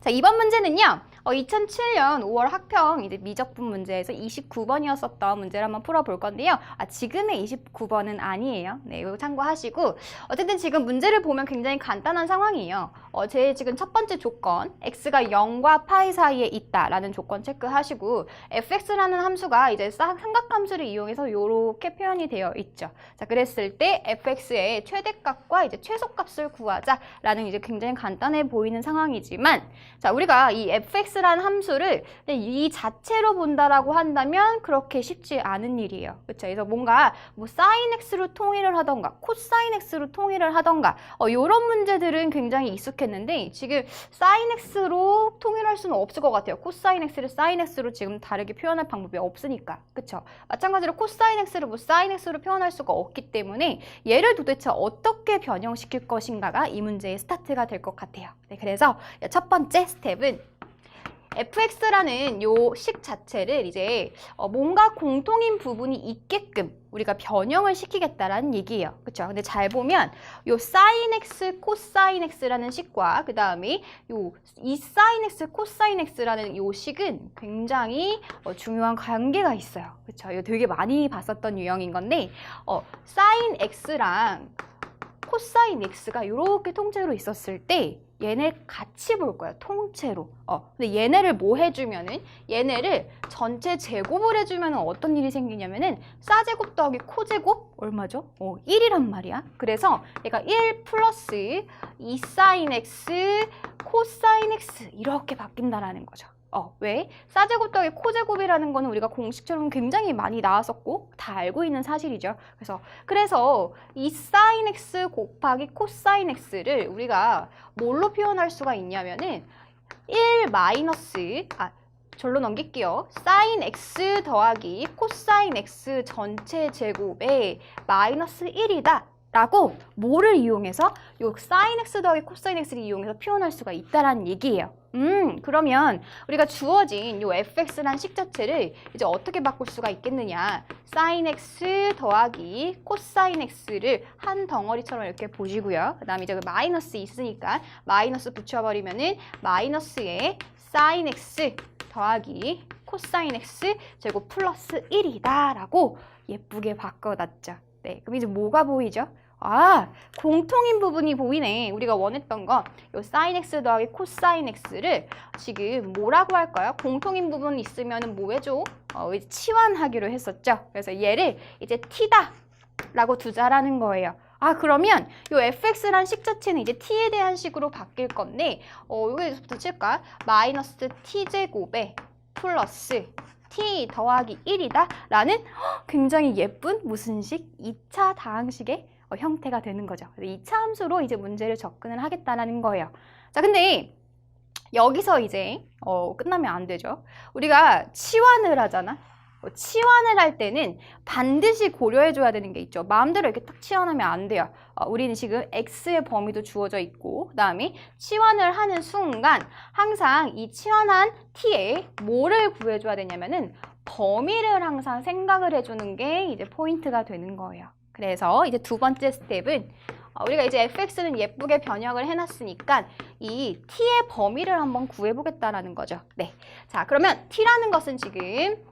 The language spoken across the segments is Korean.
자, 이번 문제는요. 2007년 5월 학평 이제 미적분 문제에서 29번이었었던 문제를 한번 풀어볼 건데요. 지금의 29번은 아니에요. 네, 이거 참고하시고 어쨌든 지금 문제를 보면 굉장히 간단한 상황이에요. 제 지금 첫 번째 조건 x가 0과 파이 사이에 있다라는 조건 체크하시고 fx라는 함수가 이제 삼각함수를 이용해서 이렇게 표현이 되어 있죠. 자, 그랬을 때 fx의 최대값과 이제 최소값을 구하자라는 이제 굉장히 간단해 보이는 상황이지만 자, 우리가 이 fx라는 함수를 이 자체로 본다라고 한다면 그렇게 쉽지 않은 일이에요. 그렇죠? 그래서 뭔가 뭐 sin x로 통일을 하던가 cosine x로 통일을 하던가 이런 문제들은 굉장히 익숙했는데 지금 sin x로 통일할 수는 없을 것 같아요. cosine x를 sin x로 지금 다르게 표현할 방법이 없으니까. 그렇죠? 마찬가지로 cosine x를 뭐 sin x로 표현할 수가 없기 때문에 얘를 도대체 어떻게 변형시킬 것인가가 이 문제의 스타트가 될 것 같아요. 네, 그래서 첫 번째 스텝은 fx라는 요 식 자체를 이제 뭔가 공통인 부분이 있게끔 우리가 변형을 시키겠다라는 얘기예요. 그렇죠? 근데 잘 보면 요 sin x, cosine x라는 식과 그 다음에 이 sin x, cosine x라는 요 식은 굉장히 중요한 관계가 있어요. 그렇죠? 이거 되게 많이 봤었던 유형인 건데 sin x랑 cosine x가 이렇게 통째로 있었을 때 얘네 같이 볼 거야, 통째로. 근데 얘네를 뭐 해주면은, 얘네를 전체 제곱을 해주면은 어떤 일이 생기냐면은, 싸제곱 더하기 코제곱? 얼마죠? 1이란 말이야. 그래서 얘가 1 플러스 2 sin x, 코사인 x 이렇게 바뀐다라는 거죠. 왜? 싸제곱 더하기 코제곱이라는 거는 우리가 공식처럼 굉장히 많이 나왔었고 다 알고 있는 사실이죠. 그래서 이 sin x 곱하기 코사인 x를 우리가 뭘로 표현할 수가 있냐면은 1 마이너스 절로 넘길게요. sin x 더하기 코사인 x 전체 제곱에 마이너스 1이다. 라고 뭐를 이용해서 요 sin x 더하기 코사인 x를 이용해서 표현할 수가 있다라는 얘기예요. 그러면 우리가 주어진 요 fx란 식 자체를 이제 어떻게 바꿀 수가 있겠느냐. sin x 더하기 코사인 x를 한 덩어리처럼 이렇게 보시고요. 그 다음에 이제 마이너스 있으니까 마이너스 붙여버리면은 마이너스에 sin x 더하기 코사인 x 제곱 플러스 1이다 라고 예쁘게 바꿔놨죠. 네, 그럼 이제 뭐가 보이죠? 공통인 부분이 보이네. 우리가 원했던 거, 요 sin x 더하기 코사인 x를 지금 뭐라고 할까요? 공통인 부분 있으면 뭐 해줘? 이제 치환하기로 했었죠. 그래서 얘를 이제 t다 라고 두자라는 거예요. 그러면 요 fx란 식 자체는 이제 t에 대한 식으로 바뀔 건데, 여기서부터 칠까? 마이너스 t제곱에 플러스 t 더하기 1이다 라는 굉장히 예쁜 무슨 식? 2차 다항식의 형태가 되는 거죠. 2차 함수로 이제 문제를 접근을 하겠다라는 거예요. 자, 근데 여기서 이제 끝나면 안 되죠. 우리가 치환을 하잖아. 치환을 할 때는 반드시 고려해줘야 되는 게 있죠. 마음대로 이렇게 딱 치환하면 안 돼요. 우리는 지금 x의 범위도 주어져 있고 그 다음에 치환을 하는 순간 항상 이 치환한 t에 뭐를 구해줘야 되냐면은 범위를 항상 생각을 해주는 게 이제 포인트가 되는 거예요. 그래서 이제 두 번째 스텝은 우리가 이제 fx는 예쁘게 변형을 해놨으니까 이 t의 범위를 한번 구해보겠다라는 거죠. 네, 자 그러면 t라는 것은 지금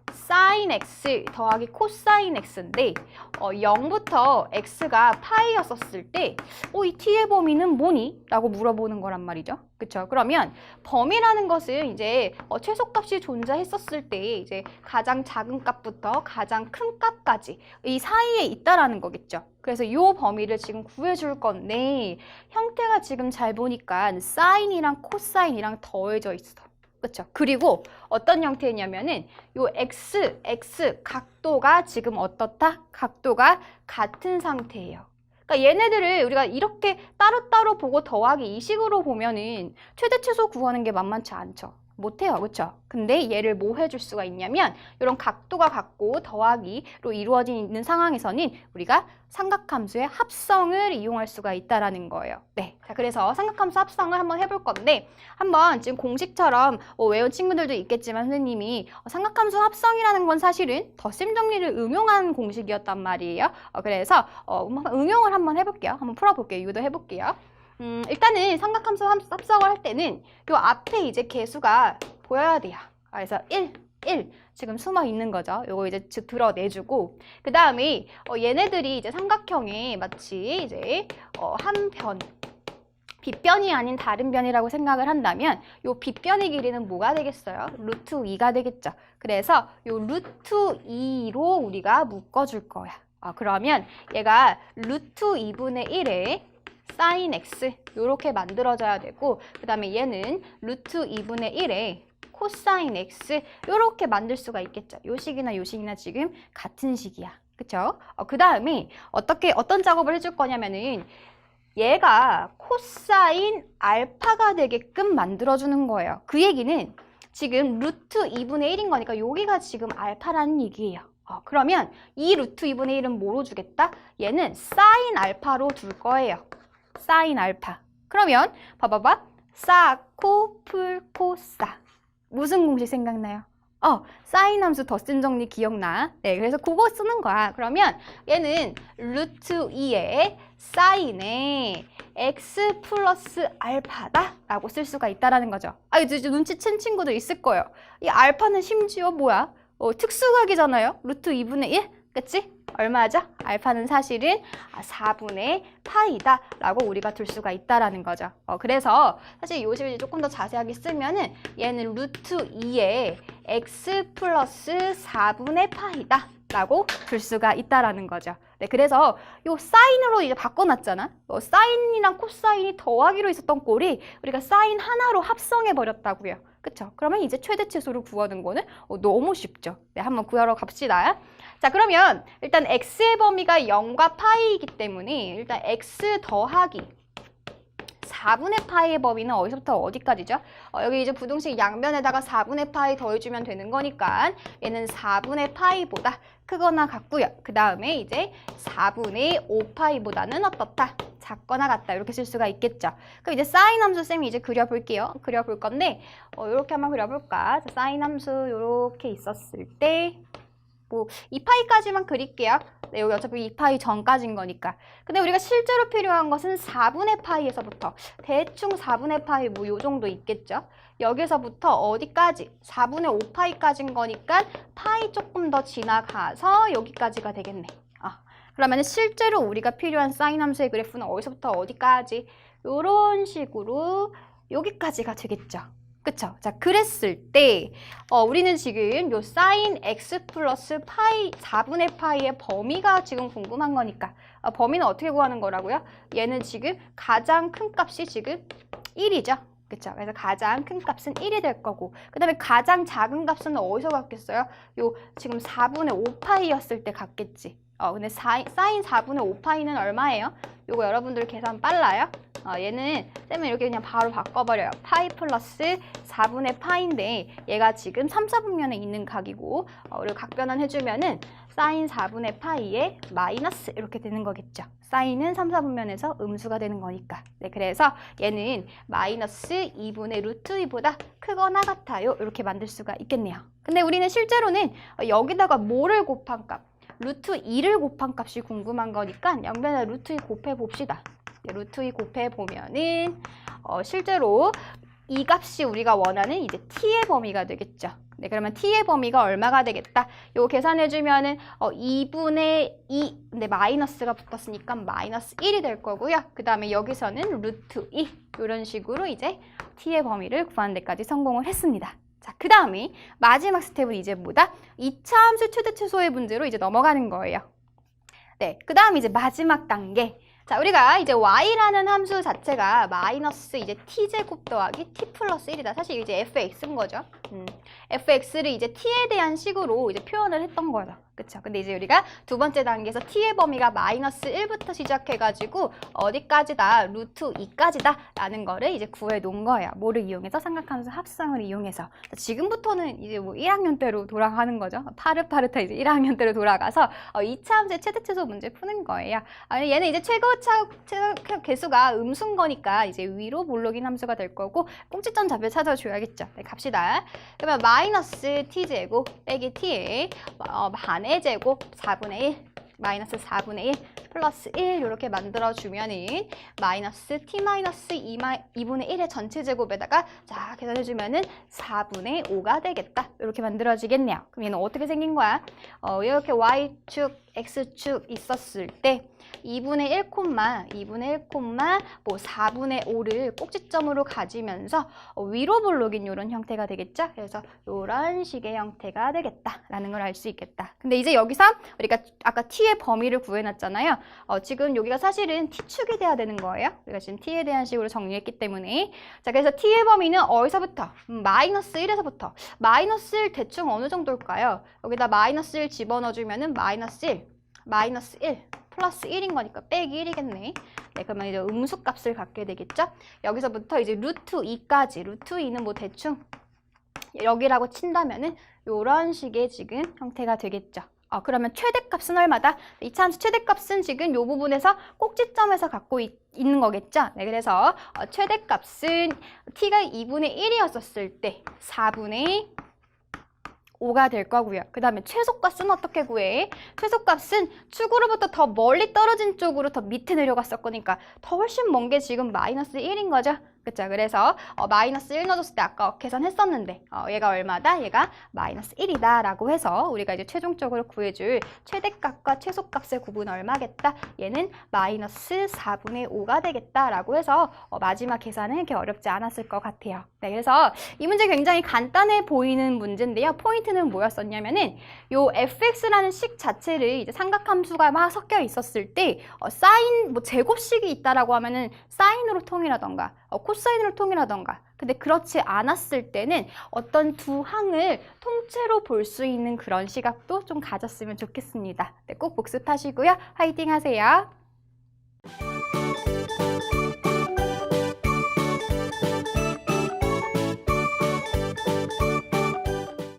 sin x 더하기 코사인 x인데 0부터 x가 파이였었을 때 이 t의 범위는 뭐니? 라고 물어보는 거란 말이죠. 그쵸? 그러면 범위라는 것은 이제 최소값이 존재했었을 때 이제 가장 작은 값부터 가장 큰 값까지 이 사이에 있다라는 거겠죠. 그래서 이 범위를 지금 구해줄 건데 형태가 지금 잘 보니까 sine이랑 코사인이랑 더해져 있어. 그렇죠. 그리고 어떤 형태냐면은 요 x 각도가 지금 어떻다? 각도가 같은 상태예요. 그러니까 얘네들을 우리가 이렇게 따로따로 보고 더하기 이 식으로 보면은 최대 최소 구하는 게 만만치 않죠. 못해요. 그렇죠? 근데 얘를 뭐 해줄 수가 있냐면 이런 각도가 같고 더하기로 이루어져 있는 상황에서는 우리가 삼각함수의 합성을 이용할 수가 있다라는 거예요. 네, 자 그래서 삼각함수 합성을 한번 해볼 건데 한번 지금 공식처럼 외운 친구들도 있겠지만 선생님이 삼각함수 합성이라는 건 사실은 덧셈 정리를 응용한 공식이었단 말이에요. 그래서 응용을 한번 해볼게요. 한번 풀어볼게요. 유도해볼게요. 일단은 삼각함수 합성을 할 때는 요 앞에 이제 개수가 보여야 돼요. 그래서 1 지금 숨어 있는 거죠. 요거 이제 드러내주고, 그 다음에 얘네들이 이제 삼각형이 마치 이제 한 변, 빗변이 아닌 다른 변이라고 생각을 한다면 요 빗변의 길이는 뭐가 되겠어요? 루트 2가 되겠죠. 그래서 요 루트 2로 우리가 묶어줄 거야. 그러면 얘가 루트 2분의 1에 사인 x 요렇게 만들어져야 되고, 그 다음에 얘는 루트 2분의 1에 코사인 x 요렇게 만들 수가 있겠죠. 요 식이나 요 식이나 지금 같은 식이야. 그쵸? 그 다음에 어떤 작업을 해줄 거냐면은 얘가 코사인 알파가 되게끔 만들어주는 거예요. 그 얘기는 지금 루트 2분의 1인 거니까 여기가 지금 알파라는 얘기예요. 그러면 이 루트 2분의 1은 뭐로 주겠다? 얘는 사인 알파로 둘 거예요. 사인 알파. 그러면 봐봐봐. 쌓고 풀고 싸. 무슨 공식 생각나요? 사인 함수 덧셈 정리 기억나? 네, 그래서 그거 쓰는 거야. 그러면 얘는 루트 2의 사인에 x 플러스 알파다 라고 쓸 수가 있다라는 거죠. 이제 눈치챈 친구들 있을 거예요. 이 알파는 심지어 뭐야? 특수각이잖아요. 루트 2분의 1? 그치? 얼마죠? 알파는 사실은 4분의 파이다 라고 우리가 둘 수가 있다라는 거죠. 그래서 사실 요 식을 조금 더 자세하게 쓰면은 얘는 루트 2의 x 플러스 4분의 파이다 라고 둘 수가 있다라는 거죠. 네, 그래서 요 사인으로 이제 바꿔놨잖아. 사인이랑 코사인이 더하기로 있었던 꼴이 우리가 사인 하나로 합성해 버렸다고요. 그쵸? 그러면 이제 최대치수를 구하는 거는 너무 쉽죠. 네, 한번 구하러 갑시다. 자, 그러면 일단 x의 범위가 0과 파이이기 때문에 일단 x 더하기 4분의 파이의 범위는 어디서부터 어디까지죠? 여기 이제 부등식 양변에다가 4분의 파이 더해주면 되는 거니까 얘는 4분의 파이보다 크거나 같고요. 그 다음에 이제 4분의 5파이보다는 어떻다? 작거나 같다. 이렇게 쓸 수가 있겠죠. 그럼 이제 사인 함수 쌤이 이제 그려볼게요. 그려볼 건데 이렇게 한번 그려볼까? 자, 사인 함수 이렇게 있었을 때 뭐 2파이까지만 그릴게요. 네, 여기 어차피 2파이 전까지인 거니까. 근데 우리가 실제로 필요한 것은 4분의 파이에서부터 대충 4분의 파이 뭐 요 정도 있겠죠. 여기서부터 어디까지? 4분의 5파이까지인 거니까 파이 조금 더 지나가서 여기까지가 되겠네. 그러면 실제로 우리가 필요한 사인 함수의 그래프는 어디서부터 어디까지? 요런 식으로 여기까지가 되겠죠. 그쵸? 자, 그랬을 때 우리는 지금 요 사인 x 플러스 파이 4분의 파이의 범위가 지금 궁금한 거니까 범위는 어떻게 구하는 거라고요? 얘는 지금 가장 큰 값이 지금 1이죠. 그쵸? 그래서 가장 큰 값은 1이 될 거고, 그 다음에 가장 작은 값은 어디서 같겠어요? 요 지금 4분의 5파이였을 때 같겠지. 근데 사인 4분의 5파이는 얼마예요? 요거 여러분들 계산 빨라요? 얘는 쌤은 이렇게 그냥 바로 바꿔버려요. 파이 플러스 4분의 파인데 얘가 지금 3, 4분면에 있는 각이고 우리가 각변환 해주면은 사인 4분의 파이에 마이너스 이렇게 되는 거겠죠. 사인은 3, 4분면에서 음수가 되는 거니까. 네, 그래서 얘는 마이너스 2분의 루트 2보다 크거나 같아요. 이렇게 만들 수가 있겠네요. 근데 우리는 실제로는 여기다가 뭐를 곱한 값? 루트 2를 곱한 값이 궁금한 거니까 양변에 루트 2 곱해 봅시다. 네, 루트 2 곱해 보면은 실제로 이 값이 우리가 원하는 이제 t의 범위가 되겠죠. 네, 그러면 t의 범위가 얼마가 되겠다? 요거 계산해주면은 2분의 2, 근데 마이너스가 붙었으니까 마이너스 1이 될 거고요. 그 다음에 여기서는 루트 2, 이런 식으로 이제 t의 범위를 구하는 데까지 성공을 했습니다. 자, 그 다음에 마지막 스텝은 이제 뭐다? 2차 함수 최대 최소의 문제로 이제 넘어가는 거예요. 네, 그 다음 이제 마지막 단계. 자, 우리가 이제 y라는 함수 자체가 마이너스 이제 t제곱 더하기 t 플러스 1이다. 사실 이제 fx인 거죠. fx를 이제 t에 대한 식으로 이제 표현을 했던 거죠. 그쵸? 근데 이제 우리가 두 번째 단계에서 t의 범위가 마이너스 1부터 시작해가지고 어디까지다? 루트 2까지다 라는 거를 이제 구해 놓은 거예요. 뭐를 이용해서? 삼각함수 합성을 이용해서. 지금부터는 이제 뭐 1학년 때로 돌아가는 거죠. 파릇파릇한 이제 1학년 때로 돌아가서 2차 함수의 최대 최소 문제 푸는 거예요. 얘는 이제 최고차 개수가 음수인 거니까 이제 위로 몰록인 함수가 될 거고 꼭지점 좌표 찾아줘야겠죠. 네, 갑시다. 그러면 마이너스 t제곱 빼기 t의 반의 제곱 4분의 1 마이너스 4분의 1 플러스 1 이렇게 만들어주면은 마이너스 t 마이너스 2분의 1의 전체 제곱에다가 자 계산해주면은 4분의 5가 되겠다. 이렇게 만들어지겠네요. 그럼 얘는 어떻게 생긴 거야? 이렇게 y축, x축 있었을 때 2분의 1, 2분의 1, 뭐 4분의 5를 꼭지점으로 가지면서 위로 볼록인 이런 형태가 되겠죠? 그래서 이런 식의 형태가 되겠다라는 걸 알 수 있겠다. 근데 이제 여기서 우리가 아까 t의 범위를 구해놨잖아요. 지금 여기가 사실은 t축이 돼야 되는 거예요. 우리가 지금 t에 대한 식으로 정리했기 때문에. 자, 그래서 t의 범위는 어디서부터? 마이너스 1에서부터. 마이너스 1 대충 어느 정도일까요? 여기다 마이너스 1 집어넣어주면은 마이너스 1 플러스 1인 거니까 빼기 1이겠네. 네, 그러면 이제 음수값을 갖게 되겠죠? 여기서부터 이제 루트 2까지, 루트 2는 뭐 대충 여기라고 친다면은 이런 식의 지금 형태가 되겠죠. 그러면 최대값은 얼마다? 이차함수 최대값은 지금 이 부분에서 꼭지점에서 갖고 있는 거겠죠? 네, 그래서 최대값은 t가 2분의 1이었을 때 4분의 5가 될 거고요. 그 다음에 최소값은 어떻게 구해? 최소값은 축으로부터 더 멀리 떨어진 쪽으로 더 밑에 내려갔을 거니까 더 훨씬 먼 게 지금 마이너스 1인 거죠. 그쵸? 그래서 마이너스 1 넣어줬을 때 아까 계산했었는데 얘가 얼마다? 얘가 마이너스 1이다 라고 해서 우리가 이제 최종적으로 구해줄 최대값과 최소값의 곱은 얼마겠다? 얘는 마이너스 4분의 5가 되겠다 라고 해서 마지막 계산은 이렇게 어렵지 않았을 것 같아요. 네, 그래서 이 문제 굉장히 간단해 보이는 문제인데요. 포인트는 뭐였었냐면은 요 fx라는 식 자체를 이제 삼각함수가 막 섞여 있었을 때 사인 뭐 제곱식이 있다라고 하면은 사인으로 통일하던가 코사인으로 통일하던가. 근데 그렇지 않았을 때는 어떤 두 항을 통째로 볼 수 있는 그런 시각도 좀 가졌으면 좋겠습니다. 네, 꼭 복습하시고요. 화이팅 하세요.